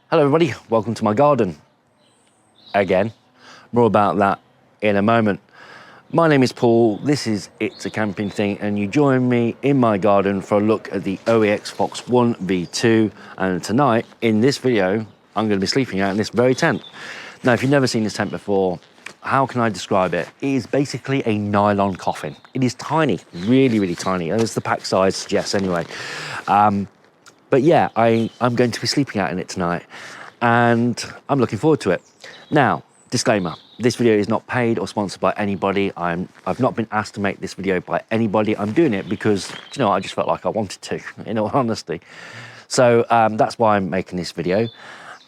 Hello everybody, welcome to my garden. Again, more about that in a moment. My name is Paul, this is It's a Camping Thing, and you join me in my garden for a look at the OEX Phoxx 1v2. And tonight, in this video, I'm going to be sleeping out in this very tent. Now, if you've never seen this tent before, how can I describe it? It is basically a nylon coffin. It is tiny, really, really tiny, as the pack size suggests anyway. But yeah, I'm going to be sleeping out in it tonight, and I'm looking forward to it. Now, disclaimer, this video is not paid or sponsored by anybody. I've not been asked to make this video by anybody. I'm doing it because, you know, I just felt like I wanted to, in all honesty. So that's why I'm making this video.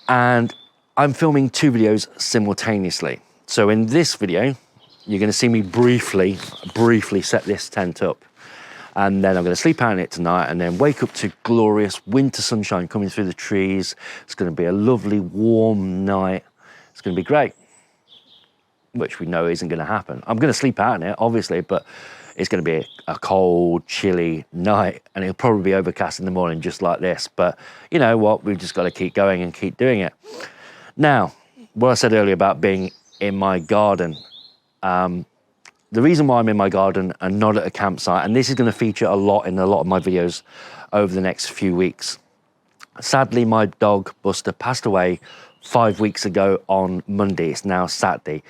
And I'm filming two videos simultaneously. So in this video, you're going to see me briefly set this tent up. And then I'm going to sleep out in it tonight and then wake up to glorious winter sunshine coming through the trees. It's going to be a lovely warm night. It's going to be great, which we know isn't going to happen. I'm going to sleep out in it, obviously, but it's going to be a cold, chilly night, and it'll probably be overcast in the morning just like this. But you know what? We've just got to keep going and keep doing it. Now, what I said earlier about being in my garden, the reason why I'm in my garden and not at a campsite, and this is going to feature a lot in a lot of my videos over the next few weeks. Sadly, my dog Buster passed away 5 weeks ago on Monday. It's now Saturday.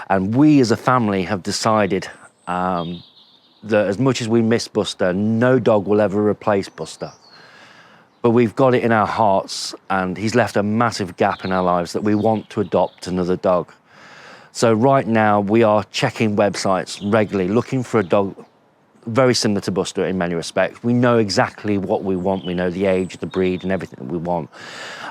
And we as a family have decided that as much as we miss Buster, no dog will ever replace Buster. But we've got it in our hearts, and he's left a massive gap in our lives, that we want to adopt another dog. So right now we are checking websites regularly, looking for a dog very similar to Buster in many respects. We know exactly what we want. We know the age, the breed, and everything that we want.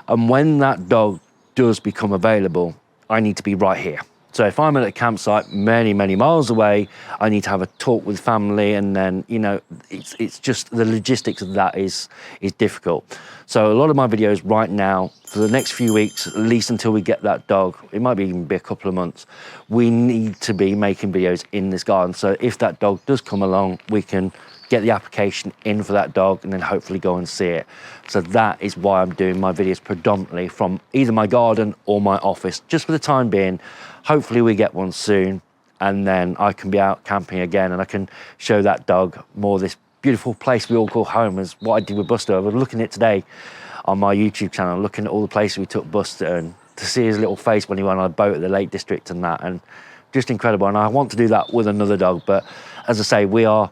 And when that dog does become available, I need to be right here. So if I'm at a campsite many, many miles away, I need to have a talk with family, and then, you know, it's just the logistics of that is difficult. So a lot of my videos right now, for the next few weeks, at least until we get that dog, it might even be a couple of months, we need to be making videos in this garden. So if that dog does come along, we can get the application in for that dog and then hopefully go and see it. So that is why I'm doing my videos predominantly from either my garden or my office, just for the time being. Hopefully we get one soon, and then I can be out camping again, and I can show that dog more of this beautiful place we all call home, as what I did with Buster. I was looking at it today on my YouTube channel, looking at all the places we took Buster, and to see his little face when he went on a boat at the Lake District and that, and just incredible. And I want to do that with another dog, but as I say, we are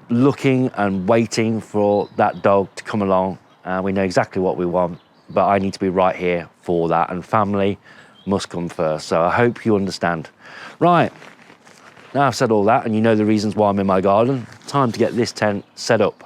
looking and waiting for that dog to come along. We know exactly what we want, but I need to be right here for that, and family must come first. So I hope you understand. Right, now I've said all that and you know the reasons why I'm in my garden, time to get this tent set up.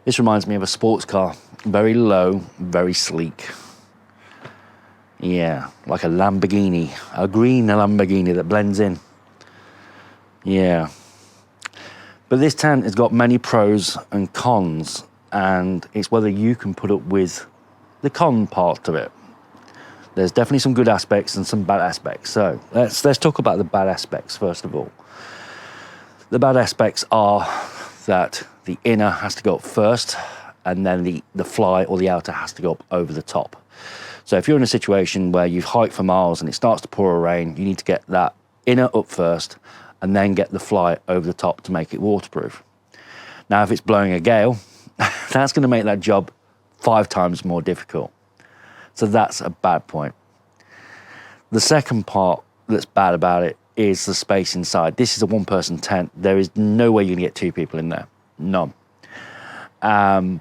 This reminds me of a sports car. Very low, very sleek. Yeah, like a Lamborghini, a green Lamborghini that blends in. Yeah. But this tent has got many pros and cons, and it's whether you can put up with the con part of it. There's definitely some good aspects and some bad aspects. So let's talk about the bad aspects first of all. The bad aspects are that the inner has to go up first, and then the fly or the outer has to go up over the top. So if you're in a situation where you've hiked for miles and it starts to pour or rain, you need to get that inner up first and then get the fly over the top to make it waterproof. Now, if it's blowing a gale, that's going to make that job 5 times more difficult. So that's a bad point. The second part that's bad about it is the space inside. This is a one-person tent. There is no way you're going to get 2 people in there. None. And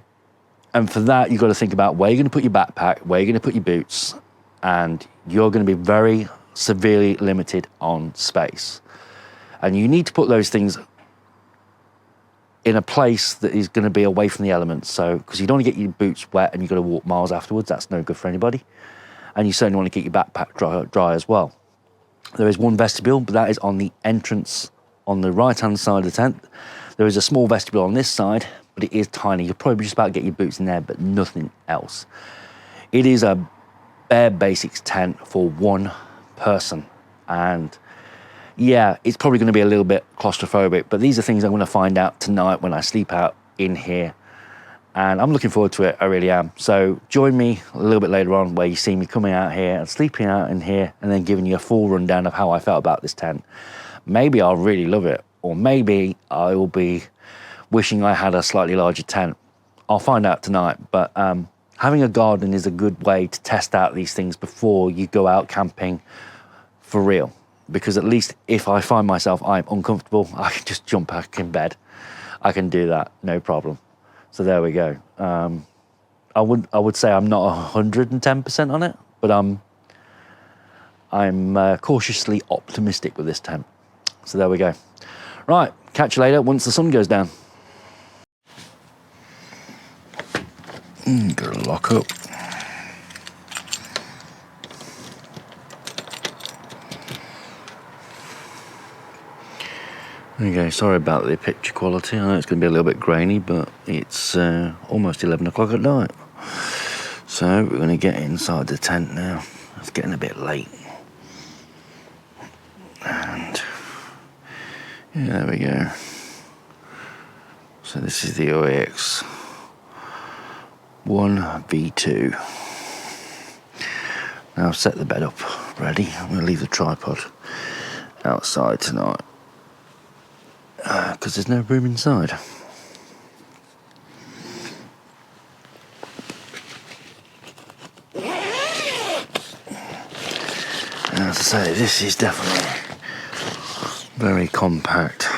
for that, you've got to think about where you're going to put your backpack, where you're going to put your boots, and you're going to be very severely limited on space. And you need to put those things in a place that is going to be away from the elements. So, because you don't want to get your boots wet and you've got to walk miles afterwards. That's no good for anybody. And you certainly want to get your backpack dry as well. There is one vestibule, but that is on the entrance on the right-hand side of the tent. There is a small vestibule on this side, but it is tiny. You'll probably just about get your boots in there, but nothing else. It is a bare basics tent for one person. And yeah, it's probably going to be a little bit claustrophobic, but these are things I'm going to find out tonight when I sleep out in here. And I'm looking forward to it, I really am. So join me a little bit later on where you see me coming out here and sleeping out in here and then giving you a full rundown of how I felt about this tent. Maybe I'll really love it, or maybe I will be wishing I had a slightly larger tent. I'll find out tonight, but having a garden is a good way to test out these things before you go out camping for real. Because at least if I find myself I'm uncomfortable, I can just jump back in bed. I can do that, no problem. So there we go. I would say I'm not 110% on it, but I'm cautiously optimistic with this tent. So there we go. Right, catch you later once the sun goes down. Gotta lock up. Okay, sorry about the picture quality. I know it's going to be a little bit grainy, but it's almost 11 o'clock at night. So we're going to get inside the tent now. It's getting a bit late. And yeah, there we go. So this is the OEX 1V2. Now I've set the bed up ready. I'm going to leave the tripod outside tonight. Because there's no room inside. And as I say, this is definitely very compact.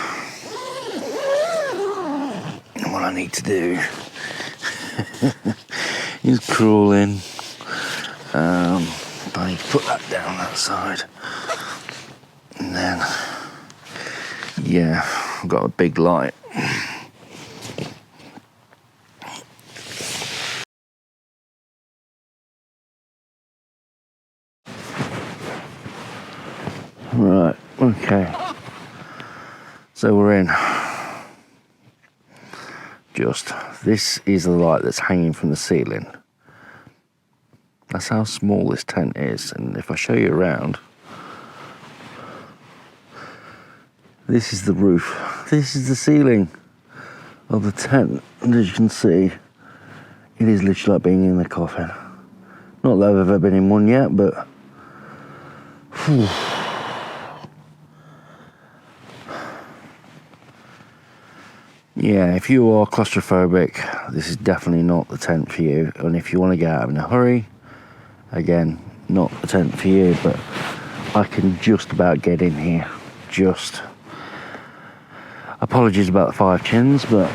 And what I need to do is crawl in. I need to put that down that side. And then, yeah, I've got a big light. Right, okay. So we're in. This is the light that's hanging from the ceiling. That's how small this tent is. And if I show you around, this is the roof. This is the ceiling of the tent. And as you can see, it is literally like being in the coffin. Not that I've ever been in one yet, but whew. Yeah, if you are claustrophobic, this is definitely not the tent for you. And if you want to get out in a hurry, again, not the tent for you, but I can just about get in here. Just. Apologies about the 5 chins, but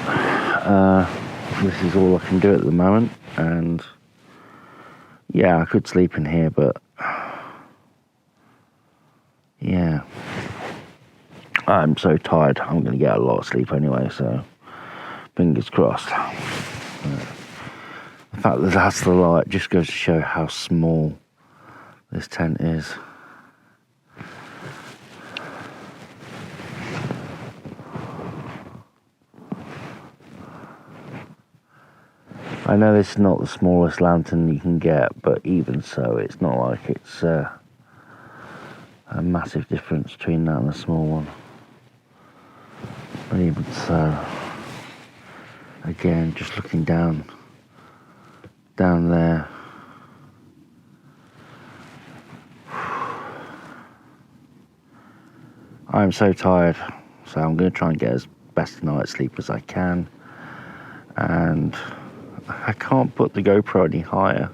this is all I can do at the moment. And yeah, I could sleep in here, but yeah. I'm so tired. I'm going to get a lot of sleep anyway, so fingers crossed. The fact that that's the light just goes to show how small this tent is. I know this is not the smallest lantern you can get, but even so, it's not like it's a massive difference between that and a small one. But even so, again, just looking down there. I'm so tired, so I'm going to try and get as best a night's sleep as I can. And I can't put the GoPro any higher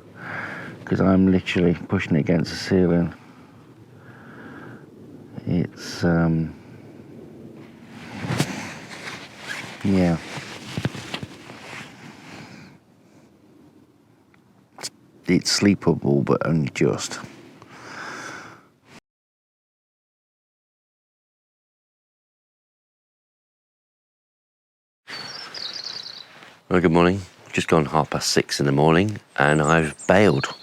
because I'm literally pushing it against the ceiling. It's, yeah. It's sleepable, but only just. Well, good morning. Just gone 6:30 in the morning, and I've bailed.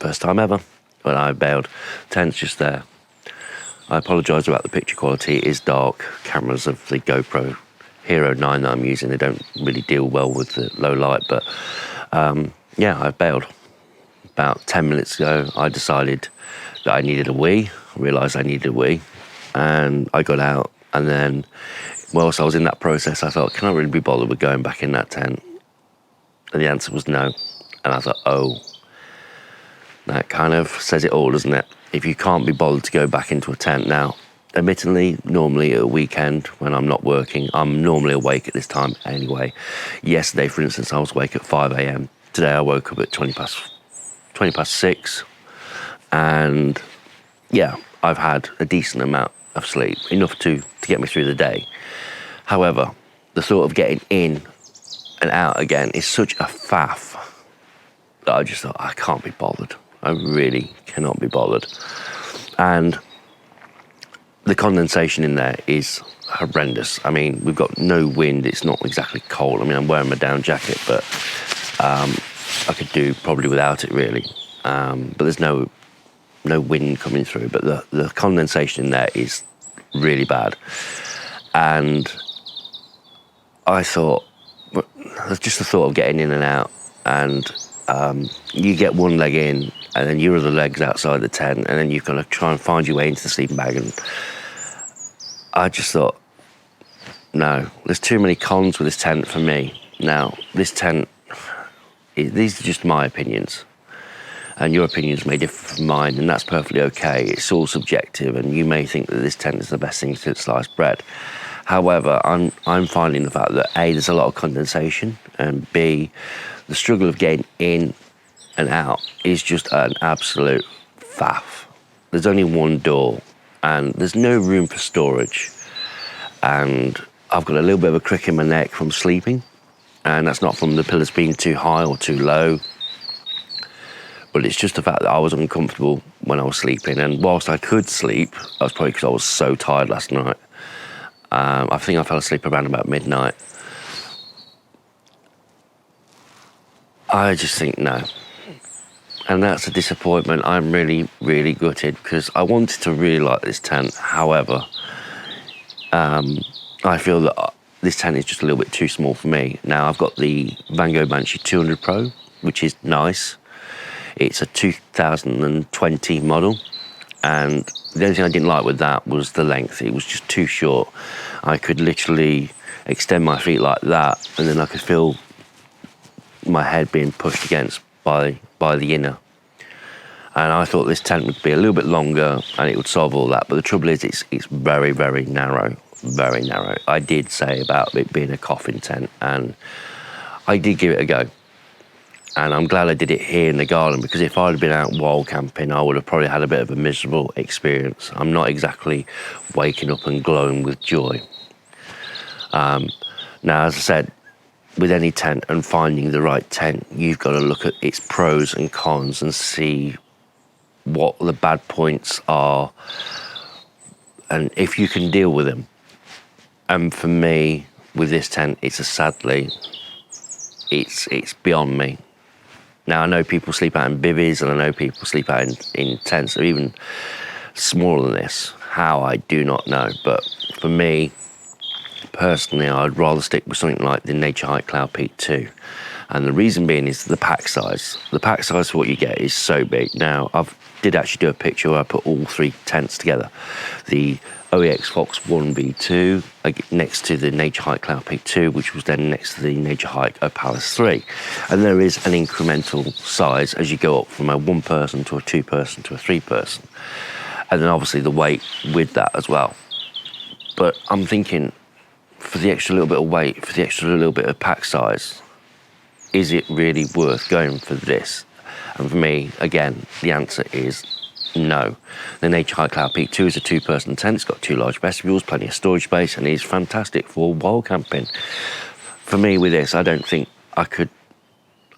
First time ever, but I've bailed. Tent's just there. I apologise about the picture quality. It is dark. Cameras of the GoPro Hero 9 that I'm using, they don't really deal well with the low light, but yeah, I've bailed. About 10 minutes ago, I decided that I needed a wee. I realised I needed a wee, and I got out, and then whilst I was in that process, I thought, can I really be bothered with going back in that tent? And the answer was no. And I thought, oh, that kind of says it all, doesn't it? If you can't be bothered to go back into a tent now, admittedly, normally at a weekend when I'm not working, I'm normally awake at this time anyway. Yesterday, for instance, I was awake at 5 a.m. Today I woke up at 20 past 6. And yeah, I've had a decent amount of sleep, enough to get me through the day. However, the thought of getting in and out again is such a faff that I just thought, I can't be bothered. I really cannot be bothered. And the condensation in there is horrendous. I mean, we've got no wind. It's not exactly cold. I mean, I'm wearing my down jacket, but I could do probably without it, really. But there's no wind coming through. But the condensation in there is really bad. And I thought, just the thought of getting in and out, and you get one leg in, and then your other leg's outside the tent, and then you've got to try and find your way into the sleeping bag. And I just thought, no, there's too many cons with this tent for me. Now, this tent, these are just my opinions, and your opinions may differ from mine, and that's perfectly okay. It's all subjective, and you may think that this tent is the best thing since sliced bread. However, I'm finding the fact that A, there's a lot of condensation, and B, the struggle of getting in and out is just an absolute faff. There's only one door, and there's no room for storage. And I've got a little bit of a crick in my neck from sleeping, and that's not from the pillars being too high or too low, but it's just the fact that I was uncomfortable when I was sleeping. And whilst I could sleep, that was probably because I was so tired last night. I think I fell asleep around about midnight. I just think no. And that's a disappointment. I'm really, really gutted because I wanted to really like this tent. However, I feel that this tent is just a little bit too small for me. Now, I've got the Van Gogh Banshee 200 Pro, which is nice. It's a 2020 model. And the only thing I didn't like with that was the length. It was just too short. I could literally extend my feet like that, and then I could feel my head being pushed against by the inner. And I thought this tent would be a little bit longer and it would solve all that. But the trouble is, it's very, very narrow, very narrow. I did say about it being a coffin tent, and I did give it a go. And I'm glad I did it here in the garden, because if I'd been out wild camping, I would have probably had a bit of a miserable experience. I'm not exactly waking up and glowing with joy. Now, as I said, with any tent and finding the right tent, you've got to look at its pros and cons and see what the bad points are, and if you can deal with them. And for me, with this tent, it's a sadly it's beyond me. Now, I know people sleep out in bivvies, and I know people sleep out in tents, or even smaller than this. How, I do not know. But for me, personally, I'd rather stick with something like the Nature Hike Cloud Peak 2. And the reason being is the pack size. The pack size for what you get is so big. Now, did actually do a picture where I put all 3 tents together. The OEX Phoxx 1V2 next to the Nature Hike Cloud Peak 2, which was then next to the Nature Hike Palace 3. And there is an incremental size as you go up from a 1-person to a 2-person to a 3-person. And then obviously the weight with that as well. But I'm thinking, for the extra little bit of weight, for the extra little bit of pack size, is it really worth going for this? And for me, again, the answer is no. The Nature Hike Cloud Peak 2 is a 2-person tent. It's got 2 large vestibules, plenty of storage space, and it is fantastic for wild camping. For me, with this, I don't think I could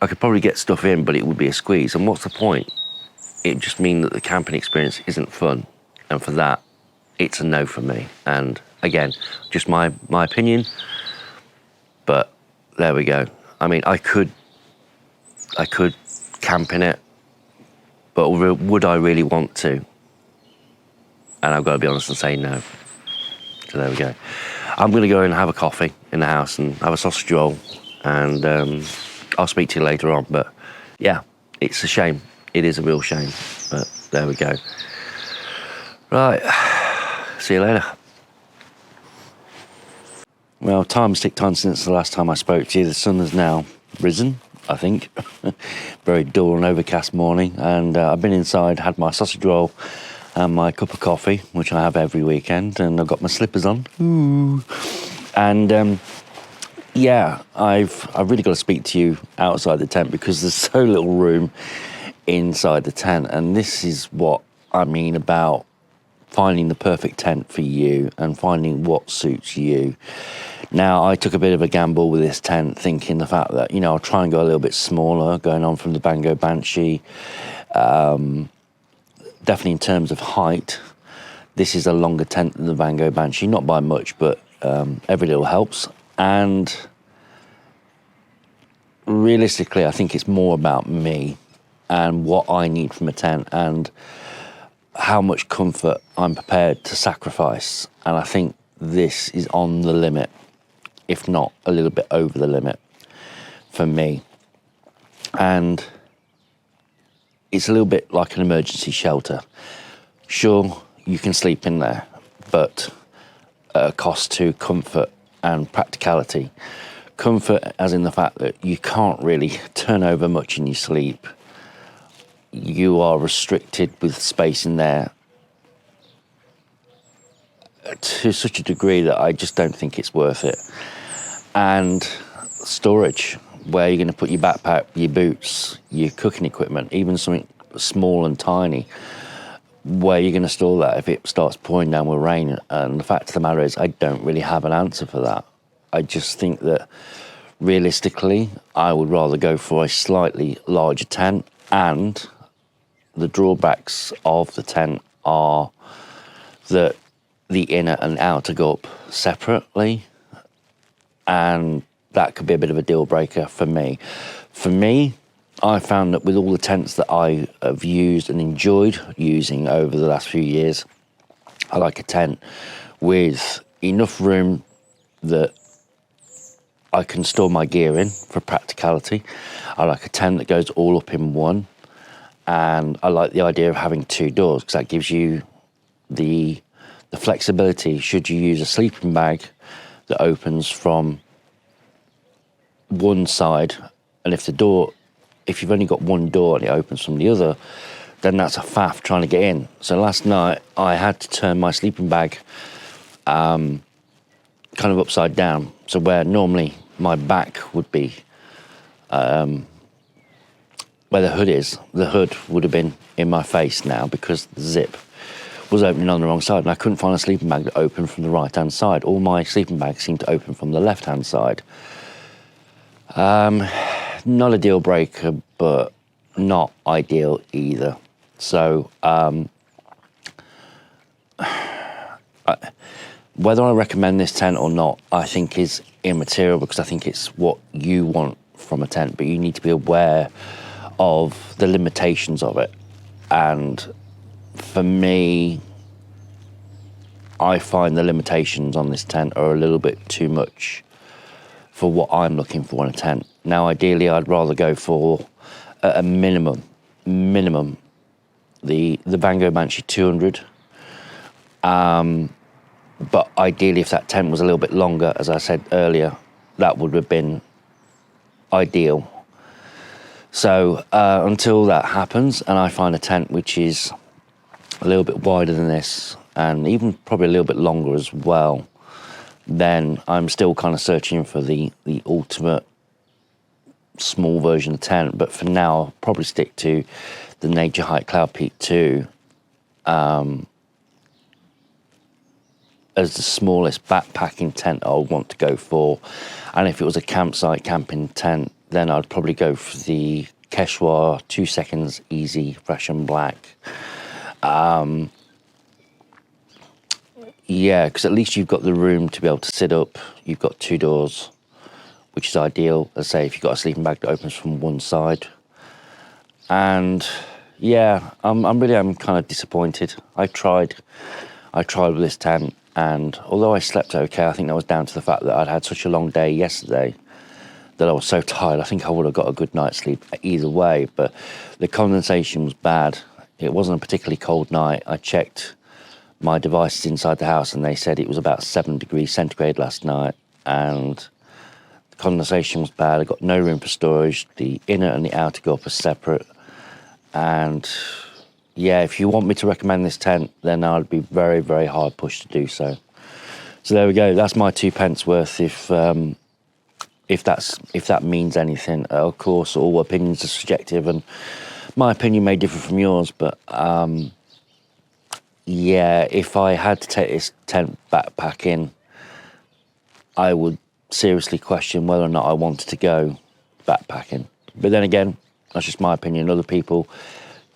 probably get stuff in, but it would be a squeeze. And what's the point? It just means that the camping experience isn't fun. And for that, it's a no for me. And again, just my opinion, but there we go. I mean, I could camp in it, but would I really want to? And I've got to be honest and say no. So there we go. I'm going to go and have a coffee in the house and have a sausage roll, and I'll speak to you later on. But yeah, it's a shame. It is a real shame, but there we go. Right, see you later. Well, time's ticked on since the last time I spoke to you. The sun has now risen, I think. Very dull and overcast morning, and I've been inside, had my sausage roll and my cup of coffee, which I have every weekend, and I've got my slippers on. Ooh. And yeah, I've really got to speak to you outside the tent because there's so little room inside the tent, and this is what I mean about finding the perfect tent for you and finding what suits you. Now, I took a bit of a gamble with this tent, thinking the fact that, you know, I'll try and go a little bit smaller, going on from the Bango Banshee. Definitely in terms of height, this is a longer tent than the Bango Banshee, not by much, but every little helps. And realistically, I think it's more about me and what I need from a tent and how much comfort I'm prepared to sacrifice. And I think this is on the limit, if not a little bit over the limit for me. And it's a little bit like an emergency shelter. Sure, you can sleep in there, but at a cost to comfort and practicality. Comfort as in the fact that you can't really turn over much in your sleep. You are restricted with space in there to such a degree that I just don't think it's worth it. And storage, where you're going to put your backpack, your boots, your cooking equipment, even something small and tiny, where you're going to store that if it starts pouring down with rain. And the fact of the matter is, I don't really have an answer for that. I just think that realistically, I would rather go for a slightly larger tent, and the drawbacks of the tent are that the inner and outer go up separately, and that could be a bit of a deal breaker for me. For me, I found that with all the tents that I have used and enjoyed using over the last few years, I like a tent with enough room that I can store my gear in for practicality. I like a tent that goes all up in one. And I like the idea of having 2 doors because that gives you the flexibility should you use a sleeping bag that opens from one side, and if you've only got one door and it opens from the other, then that's a faff trying to get in. So last night I had to turn my sleeping bag kind of upside down, so where normally my back would be where the hood is, the hood would have been in my face now because the zip was opening on the wrong side, and I couldn't find a sleeping bag that opened from the right-hand side. All my sleeping bags seemed to open from the left-hand side. Not a deal breaker, but not ideal either. So whether I recommend this tent or not, I think is immaterial, because I think it's what you want from a tent, but you need to be aware of the limitations of it. And for me, I find the limitations on this tent are a little bit too much for what I'm looking for in a tent. Now, ideally, I'd rather go for a minimum, the Vango Banshee 200. But ideally, if that tent was a little bit longer, as I said earlier, that would have been ideal. So until that happens and I find a tent which is a little bit wider than this, and even probably a little bit longer as well, then I'm still kind of searching for the ultimate small version of tent. But for now, I'll probably stick to the Nature Hike Cloud Peak 2 as the smallest backpacking tent I would want to go for. And if it was a campsite camping tent, then I'd probably go for the Quechua 2 Seconds Easy Fresh and Black. Yeah, because at least you've got the room to be able to sit up. You've got 2 doors, which is ideal. As I say, if you've got a sleeping bag that opens from one side. And yeah, I'm kind of disappointed. I tried with this tent, and although I slept okay, I think that was down to the fact that I'd had such a long day yesterday that I was so tired. I think I would have got a good night's sleep either way, but the condensation was bad. It wasn't a particularly cold night. I checked my devices inside the house and they said it was about 7 degrees centigrade last night, and the condensation was bad. I got no room for storage. The inner and the outer gulp are separate. And yeah, if you want me to recommend this tent, then I'd be very, very hard pushed to do so. So there we go. That's my 2 pence worth. If that means anything. Of course, all opinions are subjective, and my opinion may differ from yours. But yeah, if I had to take this tent backpacking, I would seriously question whether or not I wanted to go backpacking. But then again, that's just my opinion. Other people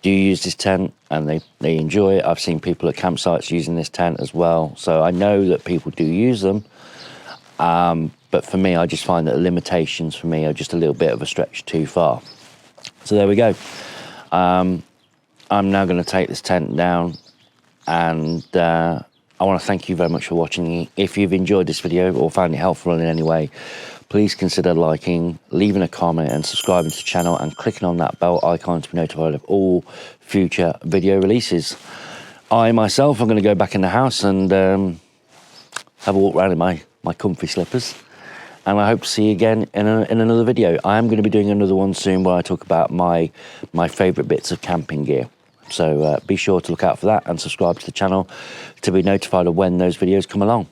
do use this tent and they enjoy it. I've seen people at campsites using this tent as well. So I know that people do use them. But for me, I just find that the limitations for me are just a little bit of a stretch too far. So there we go. I'm now going to take this tent down, and I want to thank you very much for watching. If you've enjoyed this video or found it helpful in any way, please consider liking, leaving a comment and subscribing to the channel and clicking on that bell icon to be notified of all future video releases. I myself am going to go back in the house and have a walk around in my comfy slippers. And I hope to see you again in another video. I am going to be doing another one soon where I talk about my favourite bits of camping gear. So be sure to look out for that and subscribe to the channel to be notified of when those videos come along.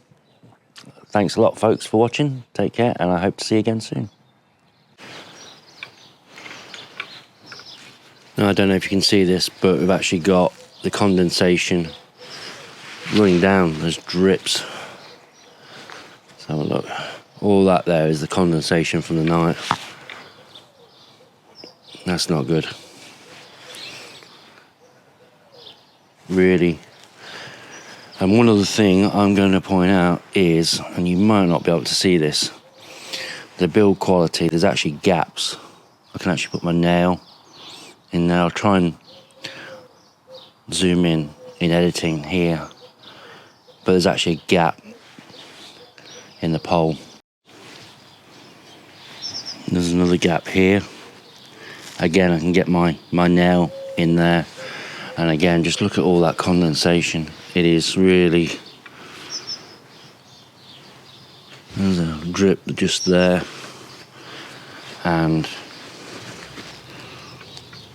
Thanks a lot, folks, for watching. Take care, and I hope to see you again soon. Now, I don't know if you can see this, but we've actually got the condensation running down. There's drips. Let's have a look. All that there is the condensation from the night. That's not good. Really. And one other thing I'm going to point out is, and you might not be able to see this, the build quality, there's actually gaps. I can actually put my nail in there. I'll try and zoom in editing here. But there's actually a gap in the pole. There's another gap here. Again, I can get my nail in there. And again, just look at all that condensation. It is really... There's a drip just there. And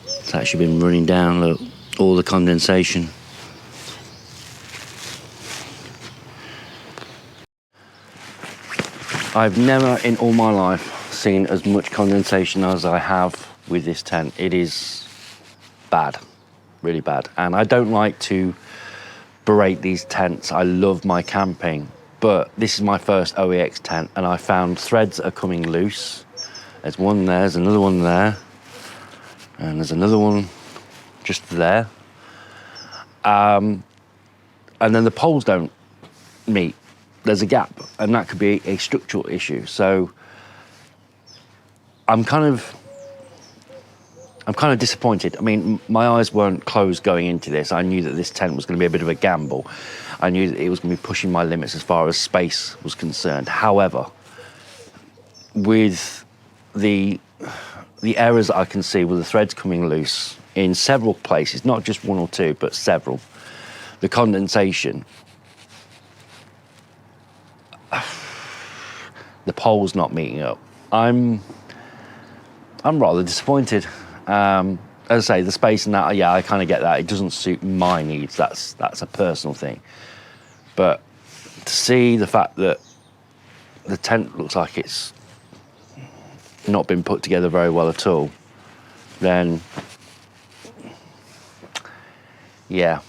it's actually been running down, look, all the condensation. I've never in all my life seen as much condensation as I have with this tent. It is bad, really bad. And I don't like to berate these tents. I love my camping, but this is my first OEX tent, and I found threads are coming loose. There's one there, there's another one there, and there's another one just there. And then the poles don't meet. There's a gap, and that could be a structural issue. So I'm kind of disappointed. I mean, my eyes weren't closed going into this. I knew that this tent was going to be a bit of a gamble. I knew that it was going to be pushing my limits as far as space was concerned. However, with the errors that I can see with the threads coming loose in several places, not just one or two, but several, the condensation, the pole's not meeting up. I'm rather disappointed. As I say, the space and that, yeah, I kind of get that. It doesn't suit my needs. That's a personal thing. But to see the fact that the tent looks like it's not been put together very well at all, then yeah.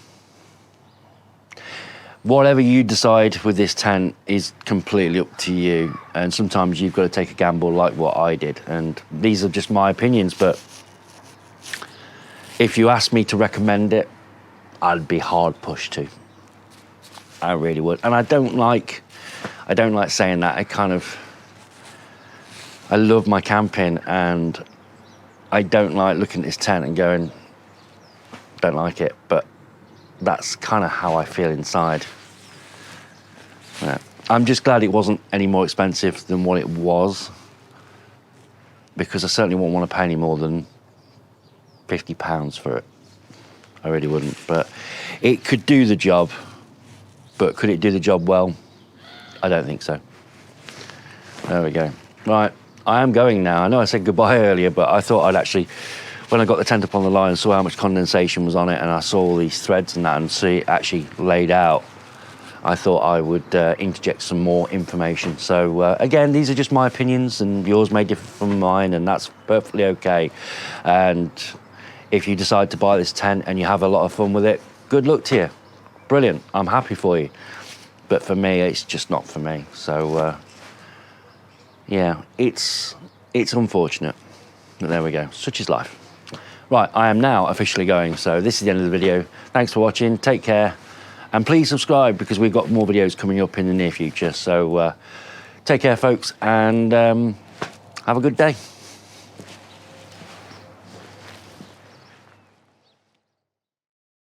Whatever you decide with this tent is completely up to you. And sometimes you've got to take a gamble like what I did. And these are just my opinions, but if you asked me to recommend it, I'd be hard pushed to. I really would. And I don't like saying that. I love my camping, and I don't like looking at this tent and going, don't like it. But that's kind of how I feel inside. Yeah. I'm just glad it wasn't any more expensive than what it was, because I certainly wouldn't want to pay any more than £50 for it. I really wouldn't. But it could do the job, but could it do the job well? I don't think so. There we go. Right, I am going now. I know I said goodbye earlier, but I thought I'd actually, when I got the tent up on the line and saw how much condensation was on it, and I saw all these threads and that, and see it actually laid out, I thought I would interject some more information. So again, these are just my opinions, and yours may differ from mine, and that's perfectly okay. And if you decide to buy this tent and you have a lot of fun with it, good luck to you. Brilliant, I'm happy for you. But for me, it's just not for me. So yeah, it's unfortunate. But there we go, such is life. Right, I am now officially going, so this is the end of the video. Thanks for watching, take care, and please subscribe, because we've got more videos coming up in the near future. So take care, folks, and have a good day.